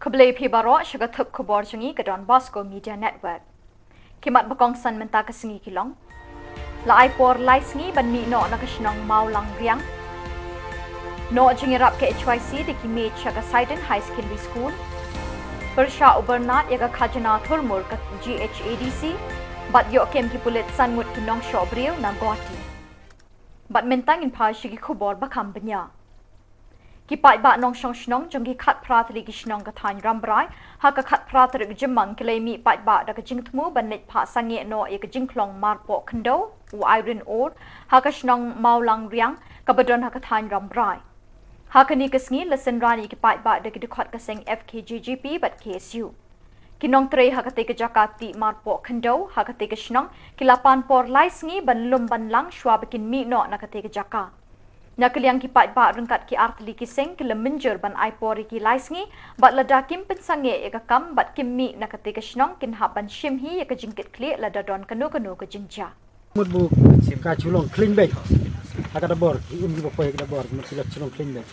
Keblai Pibaro Shagathub Kubor Jungi Gadon Bosco Media Network. Kimat Bakong San Menta Kasingi Kilong. La Ipor Lai Singi Ban Mi No Nakashnong Mau Lang Riang. No Jingirap ke HYC de Kimi Chaga Sidon High Secondary School. Persha Ubernat Yaga Kajana Thurmur ka GHADC. Bat Yo Kem Ki Pulit Sanmut Kinong Shobril na Goti. Bat Mentang in Pa Shigi Kubor Bakam Banya. Kipai ba nong shong shnong jong ki khat pratri ki shnong ka than rambrai ha ka khat pratri ki jimang klei mi pai ba da ka jing thmu ban net pha sange no e ka jing klong mar po khndo u iron or ha ka shnong maulang riang ka badon ha ka than rambrai ha ka ni ka sngi lesen rani ki pai ba da ki khat ka seng FKGGP bat KSU kinong tre ha ka te ka jakati mar po khndo ha ka te ka shnong kilapan por lai sngi ban lum ban lang shwa bikin mi no na ka te ka jaka Nakaliang kipat ba rengkat ki artli kiseng kila minjer ban aipori ki laisngi bat lada kim pensange eka kam bat kim mi nakate ka shnong kin haban shimhi eka jingkit kli lada don kanu ka jingja. Mut bu ka chulong clean bag. Agak bor ki gi bopoy ka bor mut ka chulong clean bag.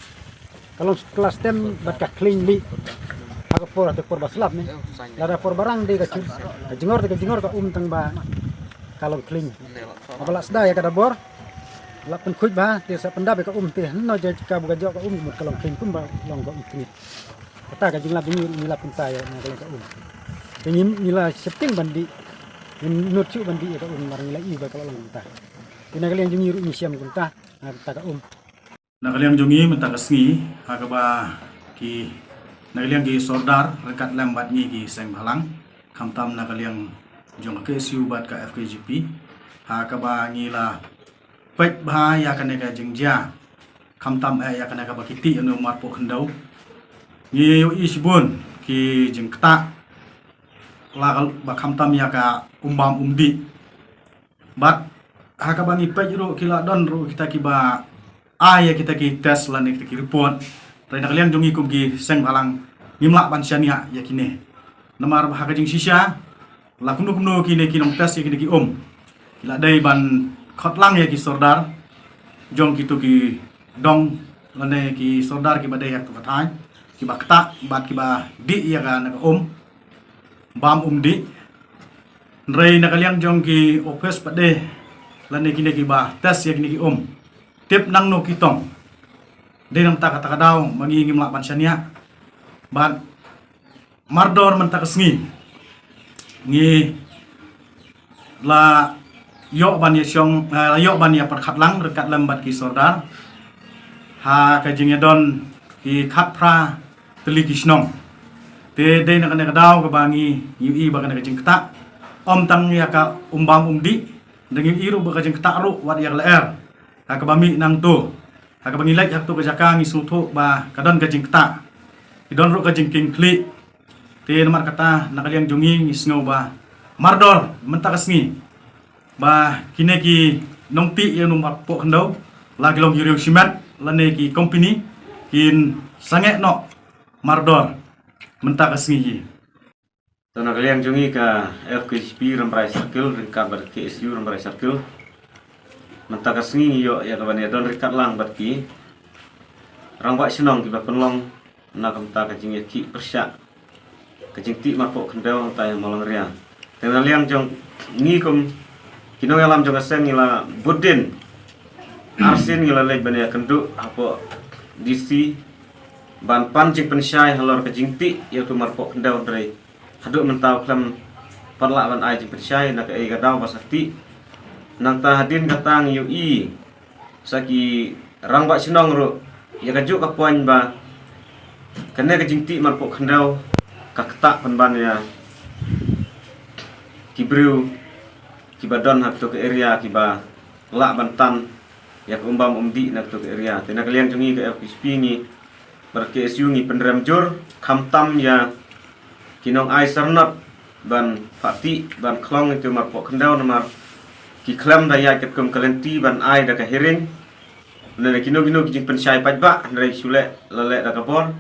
Kalau kelas 10 bat ka clean bi. Agak por atau por baslap ni. Lada por barang di ka jingor ka tang ba kalau clean. Apalak sedaya ka bor. Lapan kuit bah, tiasa pendap ka teh, no jadi ka buka jok ka mut kalong clean pun ba long ka kini. Kata ka jingla bingi nila puntaya na kalong ka Ini nila setting bandi, nut cu bandi ka marang nila iba ka long punta. Kina kalian jingi ru ni siam punta, na ta ka Na kalian jungi menta kasngi, ha ka ba ki na kalian ki sordar rekat lambat ni ki seng halang, kamtam na kalian jong ke siu bat ka FKGP, ha ka ba ngila Pek bah ya kan eka jengja, kamtam ya kan eka bakiti anu marpo kendau. Ni isbun ki jengkta, la ba kamtam ya ka umbam umdi. Bat haka bangi pek ru kila don ru kita ki ba ya kita ki tes lan kita ki report. Rena kalian jongi kum ki seng balang nimla bansyania ya kini. Namar haka jeng sisya, la kumno kini kinong tes ya kini ki Kila dai ban khotlang ya ki sordar jong kitu ki dong lane ki sordar ki badai yak kathai ki bakta bat ki ba di ya ga na bam di rei na kaliang jong ki office pade lane ki ba tes ya ki tip nang no kitong de nam ta kata daw mangi ngim la bansania bat mardor man ta kasngi ngi la Yok ban ya syong yok ban ya perkat lang rekat lembat ki sordar ha ka jingya don ki khat pra teli ki snong te de na kana daw ka bangi yu ba kana jing kta tang ya ka umbam umdi dengan iru ba ka jing kta ru wat ya ler ha ka bami nang tu ha ka bangi lek yak tu ka jaka ngi sutu ba ka don ka jing kta ki don ru ka jing king kli te nomor kata nakaliang jungi ngi sngo ba mardor mentakasngi ba kine ki nongti yang numpak po kendau lagi long yuriu simet lane ki company kin sange no mardor mentak asngi Tana kalian jungi ka FKGP Rambrai Circle ringkat ber KSU Rambrai Circle mentak asngi yo ya kaban ya don ringkat lang berki rangba sinong ki ba penlong na kamta ka jingi ki persyak ka jingti marpo kendau ta yang malang ria tana liang jong ni kum Kino alam jong aseng ngila budin arsin ngila lek bania kenduk apa DC ban pancing pensyai halor kejingti yaitu marpok kendau dari haduk mentau klam perlak ban ai jing pensyai nak ai gadau basakti nang ta hadin katang UI saki rangbak sinong ru ya kajuk ka poin ba kene kejingti marpok kendau kakta penban ya kibriu kiba don hak to ke area kiba la bantan ya umbam umdi nak to ke area tena kalian jungi ke FPSP ni ber KSU ni penderam jor kamtam ya kinong ai sernot ban fati ban klong itu marpok kendau nomor ki klam daya ket kum kalenti ban ai da ka hering nene kino kijing pensyai pajba ndai sule lele da kapor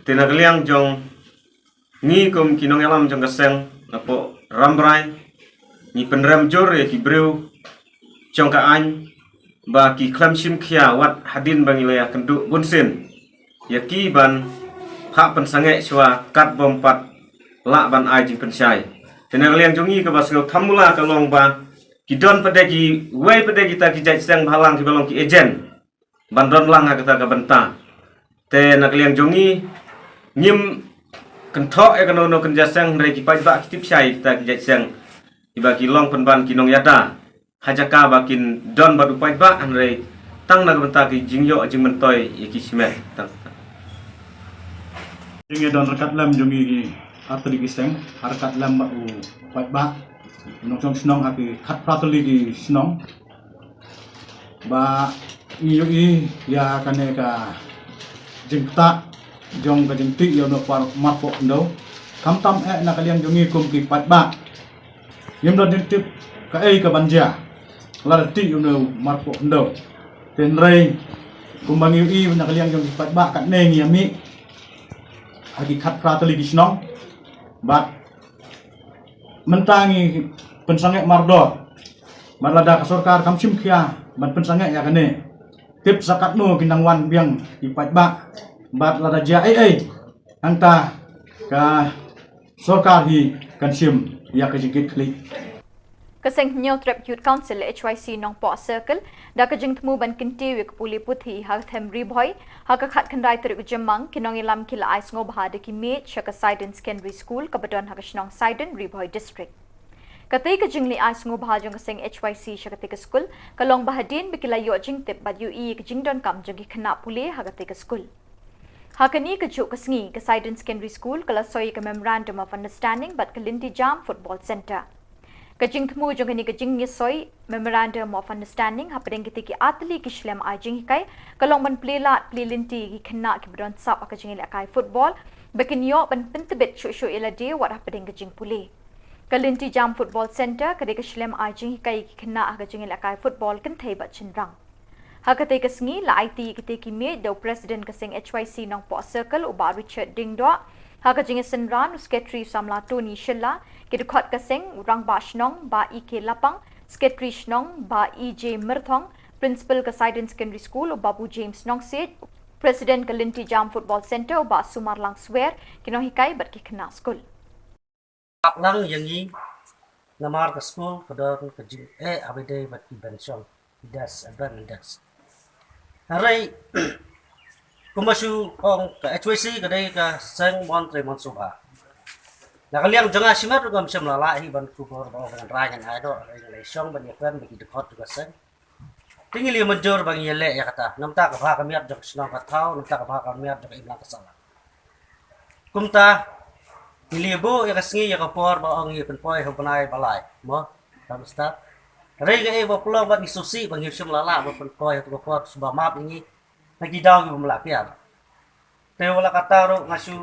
tena kalian jong ni kum kinong alam jong kaseng apo rambrai ni penram jor ya ki breu jong ka an ba ki klam sim khia wat hadin bangilaya kenduk bunsin ya ki ban tak pensange shwa kat bompat la ban ai jing pensai tena liang jongi ka baslo thamula ka long ba kidon pedegi wei pedegi ta ki jai sang bhalang ki balong ki agent bandron lang ha kata ka benta te nak liang jongi nyim kenthok e kanono kan jasang re ki pai ba ki tip sai ta ki jai sang iba ki long penban ki nong yata hajaka bakin don badu pai ba an re tang na ka benta ki jingyo jing mentoy ki sime tang Jingi don rekat lam jongi ki atli ki seng harkat lam ba u pai ba nong chong snong ha ki khat pratli ki snong ba i ya kane ka jingta jong ka jingti yo no par mat po ndo kam tam e na kalian jongi kum ki pai ba yem do din tip ka ka banja la ti yo no mat po ndo ten rei kum bangi i na kalian jongi pai ba kat ne ngi ami agi khat pratli ki snong bat mentangi pensange mardor malada kasorkar kam sim khia ban pensange ya kane tip sakat no kinangwan biang ipat ba bat lada ja anta ka sorkar hi kan sim ya ka jingkit klik Kaseng New Trip Youth Council HYC Nong Po Circle da ka jing tmu ban kinti wi puli puthi ha them ribhoi ha ka khat khandai tri jamang kinong ilam kila ais ngo bha de ki me chaka Sidon Secondary School ka badon ha ka shnong Sidon Ribhoi District katai ka jingli ais ngo bha jong kaseng HYC shakati ka school kalong bahadin bikila yo jing tip bad UE ka jingdon kam jong ki khna puli ha ka te ka school hakani ka chu kasngi ka Sidon Secondary School kala soi ka memorandum of understanding but Kalinti Jam Football Center Kajing temu jong ni kajing ngisoi memorandum of understanding hapadeng kiti ki atli ki shlem ajing kai kalong ban plelat plelinti ki khna ki bron sap kajing ila kai football bekin yo ban pentebet shu ila de wat hapadeng kajing puli Kalinti Jam Football Center kade ka shlem ajing kai ki khna kajing ila kai football kan thei bat chinrang hakate kasngi la IT kiti ki me do president kaseng HYC Nong Po Circle uba Richard Dingdo Haka jingi senran sketri samla Tony Shilla kidukot kaseng rang ba shnong ba IK Lapang sketri shnong ba EJ Mirthong principal ka Sidon Secondary School Babu James Nong Sid president Kalinti Jam Football Center ba Sumarlang Swear kinohikai bat kikna school lang yang ini namar ke school pada kejing abide bat invention das aban das harai kumasu ong ka HYC kadai ka sang mon tre mon suba na kaliang janga simat gam sem lala hi ban ku bor ba ngan ra ngan ai do le song ban yakran bi dekot juga sang tingi li major bang yele ya kata namta ka ba ka miat jok snong ka thau namta ka ba ka miat jok iblang ka sala kumta ilibo ya kasngi ya ka por ba ong hi pen poi ho panai balai mo tam sta rei ga e ba pulang ba ni susi bang hi sem lala ba pen poi to ko suba map ini lagi daw yung malapian. Pero wala kataro ngasu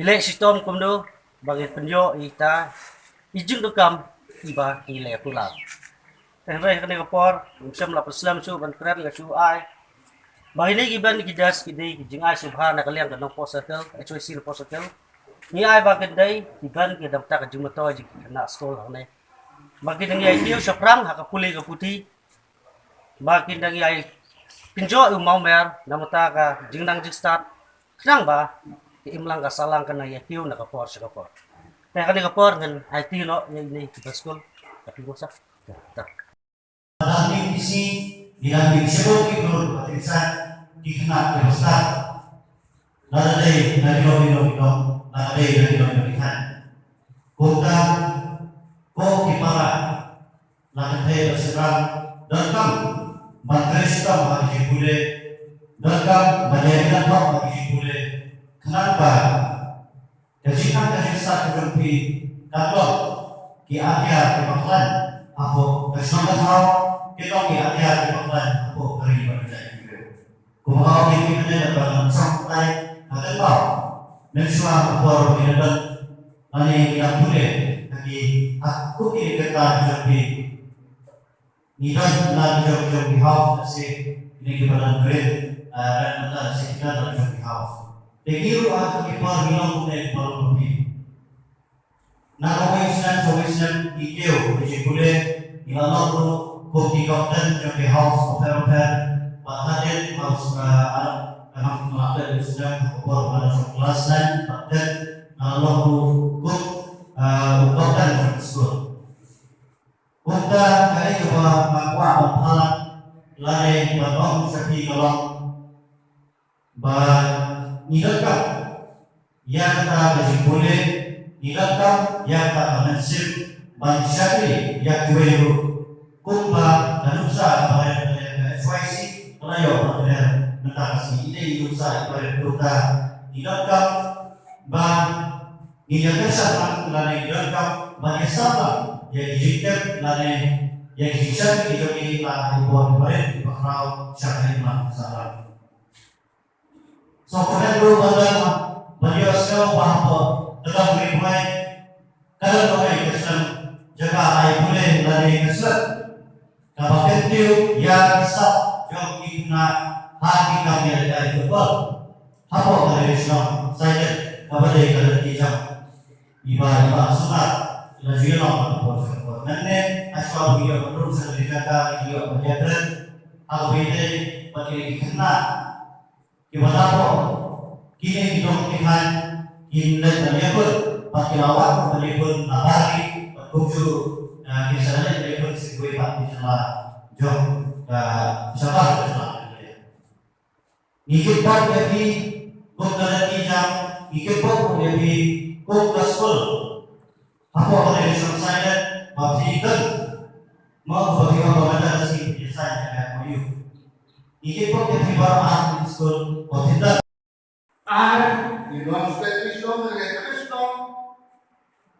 ile sistem kumdo bagi penjo ita ijung dokam iba ile pulang. Tenre kene kapor usam la paslam su ban kran ngasu ai. Bagi ni giban gidas kidai kijing ai subhana kalian kan po circle HYC po circle. Ni ai ba kedai giban ke damta ka jung to jing na school ne. Bagi nang ai dio saprang ha ka puli ka puti. Bagi nang ai pinjo mau mer namata ka jingnang jik start krang ba imlang ka salang kana ya piu na ka por sa ka por kaya ka por ngan IT no ni kita school tapi bosa ta Dahil isi dinamik sebut itu patisan dikena teruskan lalai dari lobi kota ko kipara lalai berserang datang Madrasah bagi boleh, dalam menjadikan bagi boleh. Kenapa? Kejikan satu lebih dapat ki akhir kemakan aku kesangat tahu kita ki akhir kemakan aku hari berjaya. Kumau ini kita dapat sampai ada tahu. Neswa aku berada ani kita boleh lagi aku ini kita lebih Nidan na jom behalf kasi ini kepada grade dan mata sekitar dan jom behalf. Tegiru atau kipar hilang mune baru lebih. Na kawaisan ikeo dijipule ilalong kopi kapten jom behalf oper bahagian harus memang melakukan sudah kupor pada kelas dan paten lalu kut utotan tersebut. Kita kali bahwa pahala lari batong seperti kalau nilakam yang tak boleh nilakam yang tak mensip manusia yang dua kumpa dan usaha pada FYC pelayo pada mentasi ini usaha pada kota nilakam ban nilakam lari nilakam ban sama yang dijadikan lari yang bisa dijadi lari buat baik di bakal syariah masalah. So perlu bagaimana beliau sekarang bahawa dalam ribuan kalau boleh Kristen jaga air boleh dari Kristen kalau kecil yang sah jauh kita hati kami ada betul apa dari Islam saya kepada kalau tidak ibadah sunat lagi nak buat nanti asal dia terus dikata dia berjalan atau beda bagi kita Ibadah kini hidup Tuhan kini menyebut bagi awak menyebut nabari bertuju misalnya menyebut sebuah pati salah jom sabar salah ikut bab jadi kota jam ikut bab jadi kota school apa boleh selesai bagi kan mau bagi orang ada sih biasanya kayak mayu ikut bab jadi bahan school kota and you don't stay Islam and Islam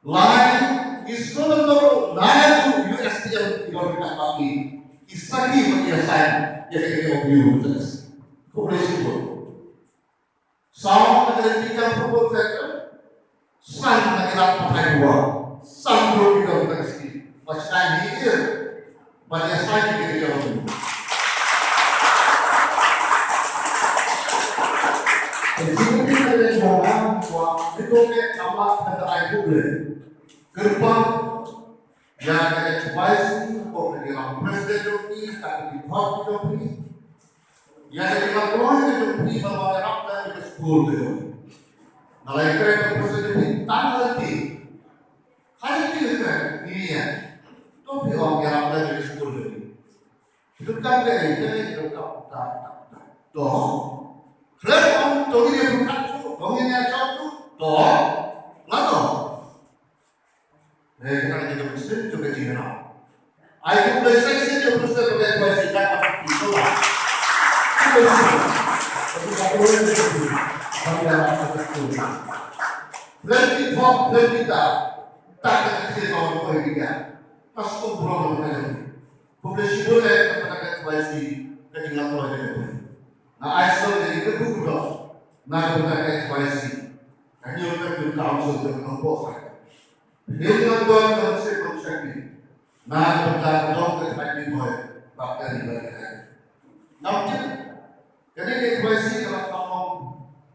line is no longer line to USTL your kaki isaki menyiasat yang kita view terus komunikasi itu sound dari tiga proposal sang negara pakai dua sang dua kita terus macam ini banyak saya kita jawab Jadi kita ada orang bahwa itu nama negara itu gerbang yang ada spicy, orang presiden itu, tapi di bawah itu, yang ada di bawah itu, bahwa ada di sekolah itu. Kalau itu presiden itu tanggal ti, hari itu ini ya, tapi orang yang ada di sekolah itu, itu kan itu kan toh. Kalau togi dia bukan tu, togi dia cakap toh, lalu, kita jadi muslim juga cina. Aku belajar sih dia muslim juga belajar tak itu lah. Tapi kalau orang itu, kami akan bersetuju. Berarti top, berarti tak ada kita orang boleh dia. Pasti berapa orang boleh boleh kepada kita ketinggalan orang itu. Nah, Aisyah jadi kedua, nah kita ekspresi, hanya untuk council untuk membuat. Ini tuan konsep konsep nah kita dong kita boleh pakai di bawah. Nanti, jadi ekspresi kalau kamu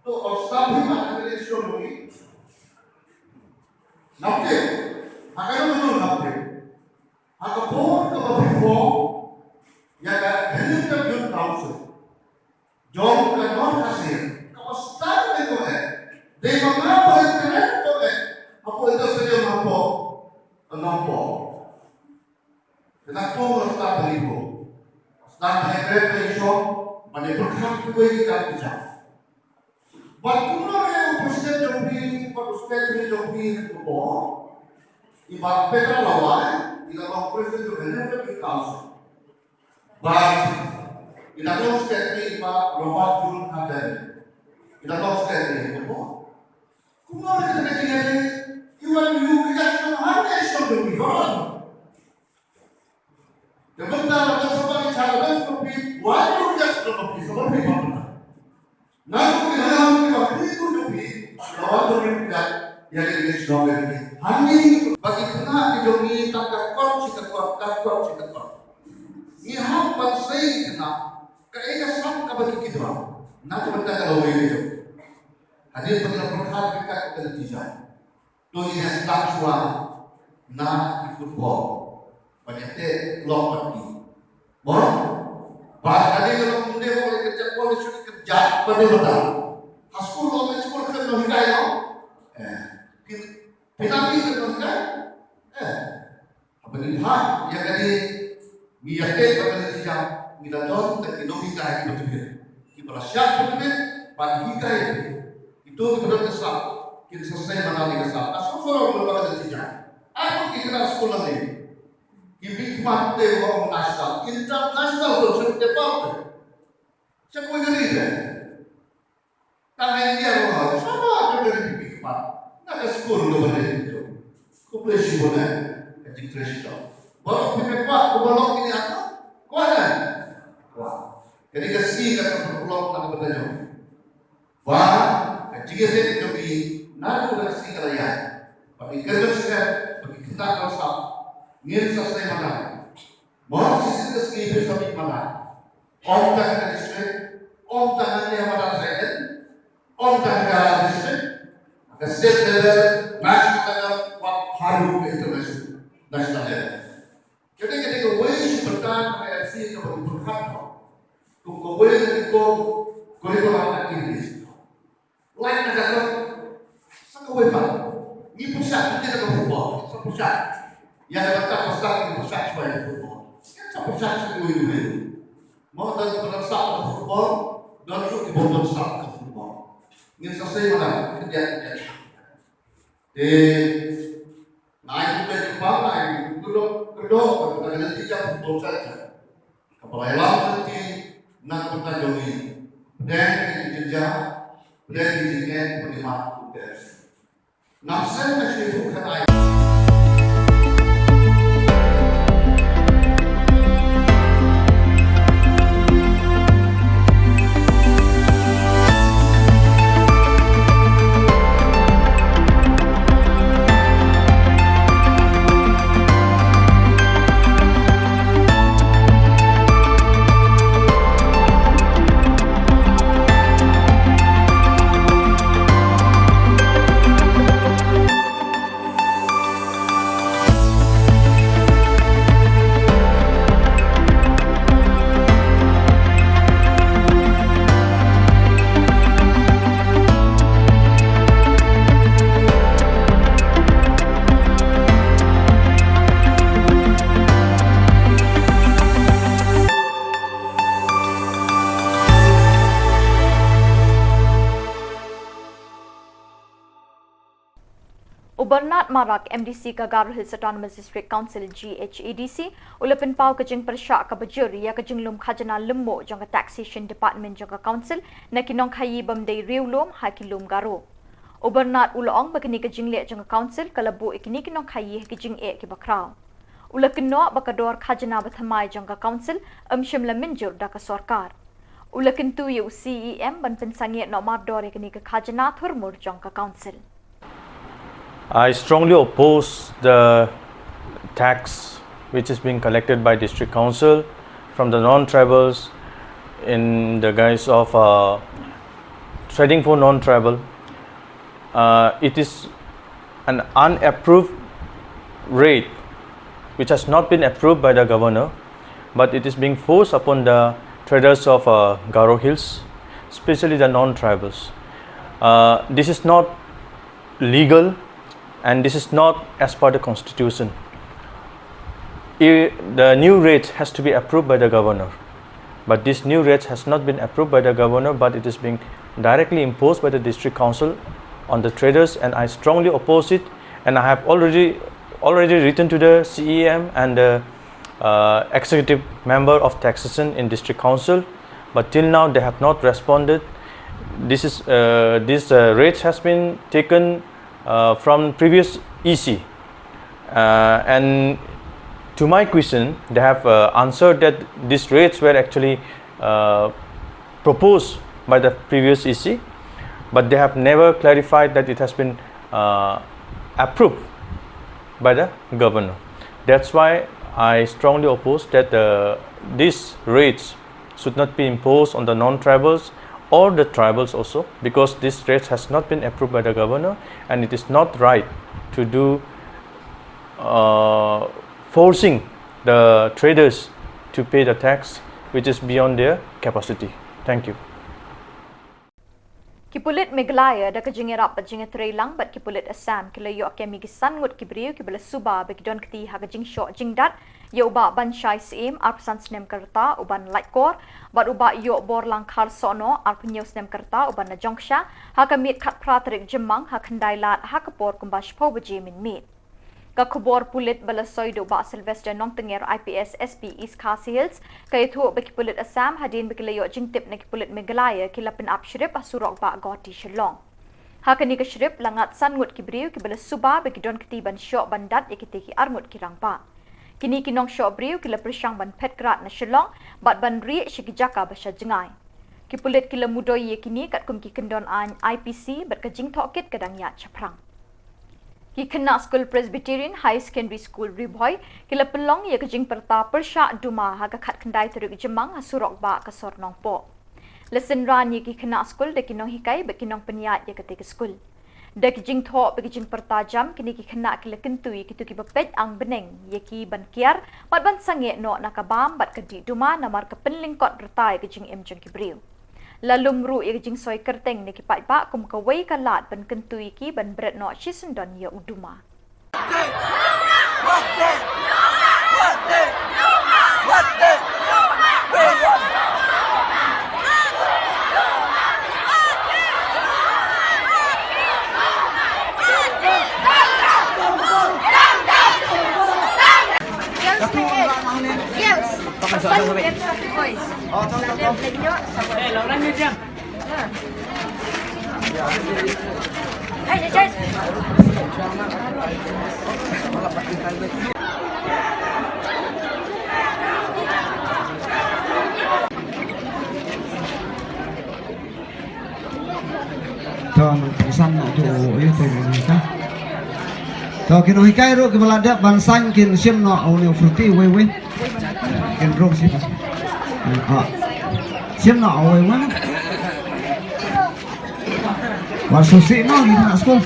tu obstacle macam ini solusi. Nanti, akan menurut nanti, akan pun kalau before, ya kan, hanya untuk council. Jom ke non hasil, kalau start itu dia mengapa internet itu apa itu saja mampu, kenapa harus start beribu, start internet itu, mana berkat kita bisa. Bagaimana yang presiden jombli, presiden jombli itu ibarat petra lawan, tidak mau presiden jombli itu kaus, Kita tahu sekali Pak Robert Jun ada. Kita tahu sekali itu. Kumpulan kita kecil ini, iwan kita hanya Islam berbicara. Sebentar ada sebuah cara seperti wajib yang seperti apa? Namun kita hanya itu lebih lawan berbeda yang Islam ini. Hanya bagi kena didomi tak kuat. Ia hampa saya kena. Kayaknya sama bagi kita. Nanti kita kalau itu. Hadir pada perkara kita kedejian. Tuh ini sedang suara. Nah, di football. Banyak lompat di. Bahkan ada kalau kemudian boleh kerja polisi kerja jat pada mata. Haskul lo school kan lo hikai lo. Pinami kan lo hikai. Apa ni hak yang kali miyate pada sejam kita tahu tak kita hikai kita betul. Kita syak betul. Pada hikai itu betul kesal. Kita selesai mana kesal. Asal orang pada sejam. Aku kita sekolah ni. Ibu mat deh orang nasional, internasional tu seperti apa? Siapa yang geri deh? Tangan dia orang sama ada dari ibu mat. Nak sekolah tu mana itu? Komplesi mana? Ketik terus baru kita kuat, kubalok ini apa? Kuat kan? Kuat. Jadi kesini kata berpulang nak bertanya. Wah, ketika saya pergi, nak berkasi kerajaan. Bagi kerja saya, bagi kita bersama. Ngir selesai mana? Mohon sisi kesini bersama mana? Om tangan distrik, om tangan yang mana saya, om tangan distrik, ada state level, national level, haru ke international, national level. Jadi ketika wajib bertahan PFC itu berkat, tunggu wajib itu kurikulum aktivitas. Lain negara, sekali pak, ini pusat kita ke football, pusat. Yang dapat pusat itu pusat supaya football. Kita pusat sekali itu. Mau dari pusat ke football, dan juga di bawah pusat ke football. Ini selesai mana? Kerja. Di naik ke Jepang, naik kedua, kita nanti jam football saja. Kepala elang nanti nak bertajongi, dan kerja, dan dijikan penikmat UPS. Nafsu masih itu kan? Ubernat Marak MDC ka Garo Hills Autonomous District Council GHADC ulapin pau kajing persyak ka bajur ya kajing lum khajana lemmo jang ka taxation department jang ka council na kinong khayi bamdei riulum hakilum Garo. Ubernat ulong bagini kajing le jang ka council kalabu ikini kinong khayi kajing e ki bakraw. Ulakin no bakador khajana bathamai jang ka council amshim la minjur da ka sarkar. Ulakin tu yu CEM ban pensangi no mardor ikini ka khajana thurmur jang ka council. I strongly oppose the tax which is being collected by district council from the non-tribals in the guise of trading for non-tribal. It is an unapproved rate which has not been approved by the governor, but it is being forced upon the traders of Garo Hills, especially the non-tribals. This is not legal. And this is not as per the constitution. The new rate has to be approved by the governor, but this new rate has not been approved by the governor, but it is being directly imposed by the district council on the traders, and I strongly oppose it. And I have already written to the CEM and the executive member of taxation in district council, but till now they have not responded. This rate has been taken from previous EC, and to my question they have answered that these rates were actually proposed by the previous EC, but they have never clarified that it has been approved by the governor. That's why I strongly oppose that these rates should not be imposed on the non-tribals or the tribals also, because this rate has not been approved by the governor, and it is not right to do forcing the traders to pay the tax which is beyond their capacity. Thank you. Kipulit Meghalaya da kajingerap bajinga trelang bat kipulit Assam kilayo kemi gisan ngut kibriu kibala suba bagi don kti hagajing shot jingdat yo ba ban shai sim arpsan snem karta uban lightcore bat uba yo bor lang khar sono arpunyo snem karta uban na jongsha hakamit khat pratrik jemang hakandailat hakapor kumbash pobaji min mit Kakubor pulit balasoy do ba Sylvester Nongtenger IPS SP East Khasi Hills kay thu bagi pulit Assam hadin bikilayo jingtip na kipulit Meghalaya kilapin up shrip asurok ba goti shalong. Hakani ka shrip langat sangut kibriu kibala suba bagi don ketiban syok bandat ikitiki armut kirang pa. Kini kinong syok briu kila persyang ban petkrat na shalong bat ban ri shikijaka basya jengay. Kipulit kila mudoy kini kat kumki kendon an IPC bat kajing thokit kadang ya chaprang. Kena School Presbyterian High Secondary School Riboy kila pelong ya kejing perta persya duma haga kat kendai teruk jemang surok ba ka sornong po. Lesson ran ya kena school de kinong hikai be kinong peniat ya ketika school. De kejing tho be kejing perta jam kini kena kila kentui kitu ki bepet ang beneng ya ki ban kiar bat ban sange no nakabam bat kedi duma namar ke penlingkot retai kejing emjeng kibriu. Lalu mru ia jing soy kerteng ni kipai pak kum kawai kalat ban kentui ki ban berat no shisundon ya uduma. Tuan pesan tu itu mereka. Tuan kino hikai ro kebalada bangsan kin sim no only fruity we kin ro sih. Sim no we mana? Wasusi no di sekolah.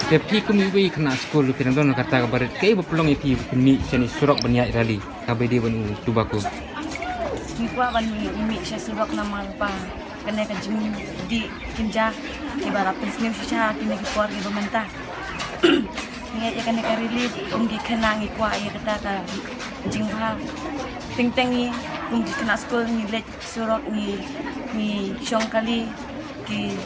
Tapi kami wei kena sekolah kita don kata kabar kei bepelong itu mi seni surok banyak rali kabe dia banu tubaku. Ni kuat ban mi saya surok nama lupa kena kajing di kinja ibarat pisnim sisa kini kuat di pemerintah. Ni ya kena relief umgi kena ngi kuat ya kata ka jingha ting tengi umgi kena sekolah ni let surok ni syong kali ki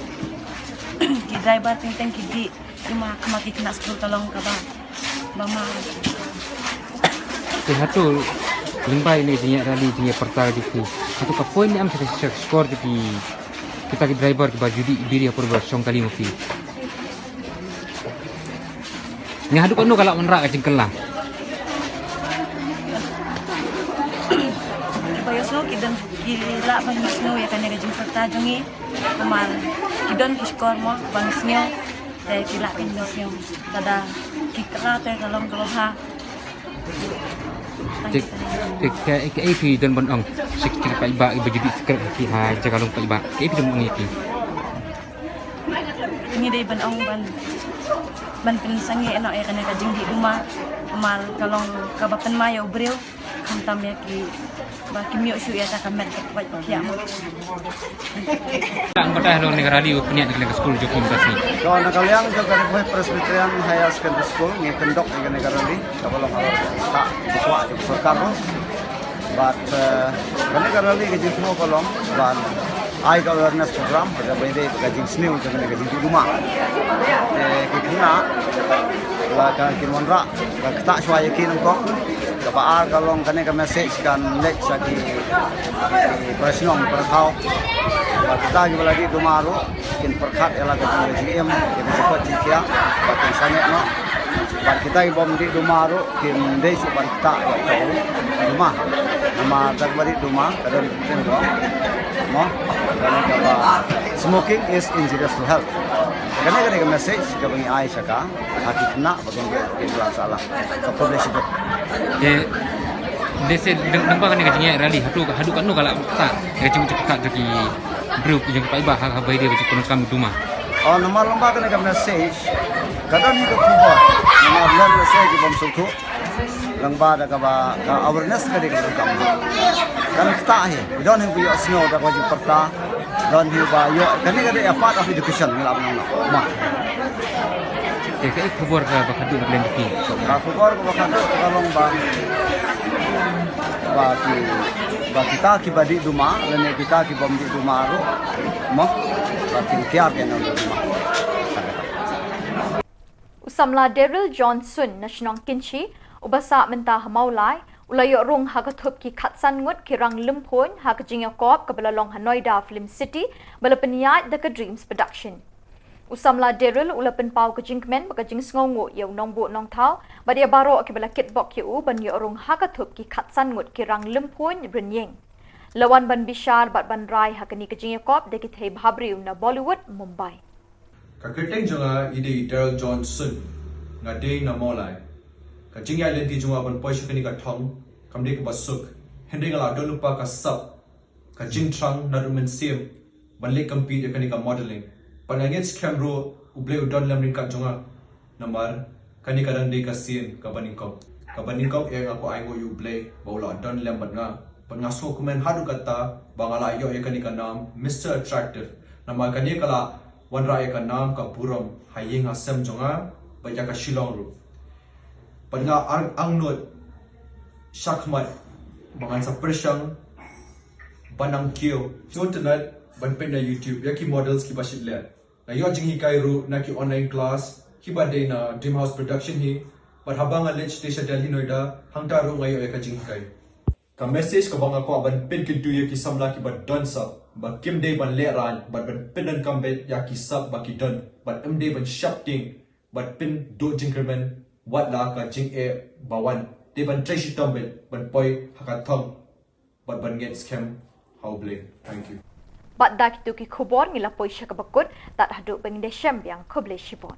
driver ting teng ki di cuma kemaki kena sekolah tolong kaba mama satu limbai ni jenis rali jenis pertara di sini satu ke poin ni am saya skor di kita ke driver ke baju di diri apa bersong kali mesti ni hadu kono kalau menrak ke jengkelang bayosno kidan gila banisno ya kan jeng perta jongi kemal kidan ki skor mo banisno te gila kan banisno tada kikra te kalong ha Cek ke dan bonong sikit pak iba baju di sekrep ki ha jagalong pak iba ke dan bonong iki ini dai bonong ban pensangi eno ya kana kajing di rumah mal kalong kabapan mayo breu kantam ya ki ba kimyo syu ya ta kamet pak ya mo ang patah lo negara di punya di sekolah jokim kasih Kalau nak kalian juga di Presbyterian High Secondary School ni kendok di negara ni, kalau tak buat di perkara, but negara ni kerja semua kolom, dan I awareness program pada benda kerja seni untuk kerja di rumah. Kita lah kan kinwanra, kita cuai yakin kok. Kapal kalau kena ke message kan let lagi presiden perkau. Kita juga lagi dumaru, kin perkat ialah kerja GM, kita cepat jikia, bahkan sangat no. Kita ibom di dumaru, kin desi kita rumah terbalik rumah, kadang kita doang, no. Karena kata smoking is injurious to health. Karena kena message kepada Aisyah kan, hati kena bagaimana kita salah, populasi itu. Desa nampak kan kerja rally hadu kan no kalau tak kerja cepat jadi group yang pak iba ha bayi dia macam kami rumah. Oh nomor lomba kena message, kadang ni ke kubur, nomor message di bawah suku. lang ba da ka awareness ka di ka kam kan kita he we don't have yo snow da ko perta don't have ba yo kan ni ka part of education ngila ma Kaya kubur ka bakadu naglen ki. Kubur ko bakadu kalong ba kita ki badi duma lene kita ki bomdi dumaru mo ba ki kya ke no duma. Usamla Daryl Johnson nasionong kinchi ubasa menta hamaulai ulayo rung hagathup ki khatsan ngut ki rang lumpon hakajing yakop ka belalong Hanoida Film City balapeniat the Dreams Production. Usamla Daryl ulapen pau ke jingkmen baka jing sngongo yau nongbo nong thau badia baro ke bala kitbok ki u ban yo rong hakathup ki khatsan ngut ki rang lumpon renyeng. Lawan ban bishar bat ban rai hakani ke jing yakop de ki thei bhabri na Bollywood Mumbai. Ka keteng jonga ide Daryl Johnson nga day na molai ka jingya lenti jonga ban poisha kani ka thong kamde ka basuk hende ngala dolupa ka sap ka jing trang na rumen sim ban le compete kani ka modeling panangit camera uble udon lamrin ka jonga namar kani ka dande ka scene ka baning kop e ako ai go uble bola don lam ban nga pan nga so kumen hadu kata bangala yo e kani ka nam Mr. Attractive namar kani kala wan ra e ka nam ka purom haying ha sem jonga ba ya ka shilong ru pan nga ang not shakmat bangan sa persyang banang kyo internet ban pen na YouTube yaki models ki basit le na yo jing hi kai ru na ki online class ki ba de na Dream House production hi but habang a lech station Delhi Noida hangta ru ngayo ka jing kai ka message ka banga ko ban pen ki tu yaki samla ki ba don sa ba kim de ban le ran ban pen dan kambet yaki sab ba ki don but md ban shapting but pen do jingkerman wat la ka jing e bawan de ban treshi tombet ban poi hakathong but ban get scam how blame thank you Bat dak tu ki kubor ngila poisha kabakut tat hadu bengde syam yang kuble shibon.